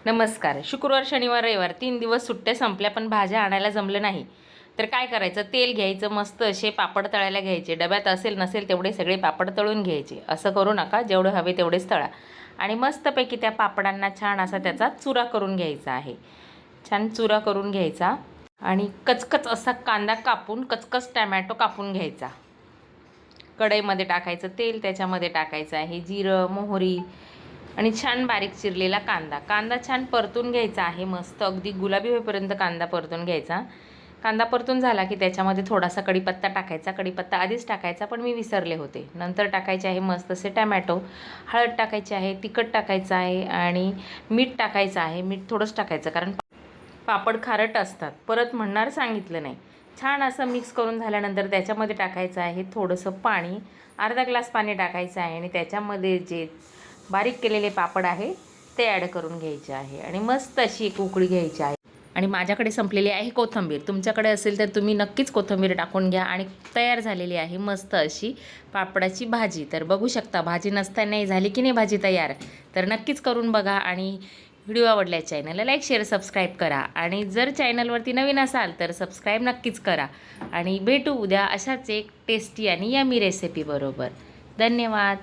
नमस्कार. शुक्रवार, शनिवार, रविवार 3 दिवस सुट्ट्या संपल्या पण भाज्या आणायला जमलं नाही. तर काय करायचं, तेल घ्यायचं, मस्त असे पापड तळायला घ्यायचे. डब्यात असेल नसेल तेवढे सगळे पापड तळून घ्यायचे. असं करू नका, जेवढे हवे तेवढेच तळा. आणि मस्तपैकी त्या पापडांना छान असा त्याचा चुरा करून घ्यायचा आहे. छान चुरा करून घ्यायचा आणि कचकच असा कांदा कापून, कचकच टमॅटो कापून घ्यायचा. कढईमध्ये टाकायचं तेल, त्याच्यामध्ये टाकायचं आहे जिरं, मोहरी आणि छान बारीक चिरलेला कांदा छान परतून घ्यायचा आहे. मस्त अगदी गुलाबी होईपर्यंत कांदा परतून घ्यायचा. कांदा परतून झाला की त्याच्यामध्ये थोडासा कढीपत्ता टाकायचा. कढीपत्ता आधीच टाकायचा पण मी विसरले होते. नंतर टाकायचे आहे मस्त असे टमॅटो, हळद टाकायची आहे, तिखट टाकायचं आहे आणि मीठ टाकायचं आहे. मीठ थोडंच टाकायचं कारण पापड खारट असतात. परत म्हणणार सांगितलं नाही. छान असं मिक्स करून झाल्यानंतर त्याच्यामध्ये टाकायचं आहे थोडंसं पाणी, अर्धा ग्लास पाणी टाकायचं आहे आणि त्याच्यामध्ये जे बारीक केलेले पापड आहे ते ॲड करून घ्यायचे आहे आणि मस्त अशी एक उकळी घ्यायची आहे. आणि माझ्याकडे संपलेली आहे कोथिंबीर. तुमच्याकडे असेल तर तुम्ही नक्कीच कोथिंबीर टाकून घ्या. आणि तयार झालेली आहे मस्त अशी पापडाची भाजी. तर बघू शकता, भाजी नसतानाही झाली की नाही भाजी तयार. तर नक्कीच करून बघा आणि व्हिडिओ आवडल्यास चॅनलला लाईक, शेअर, सबस्क्राईब करा. आणि जर चॅनलवरती नवीन असाल तर सबस्क्राईब नक्कीच करा. आणि भेटू उद्या अशाच एक टेस्टी आणि यमी रेसिपी बरोबर. धन्यवाद.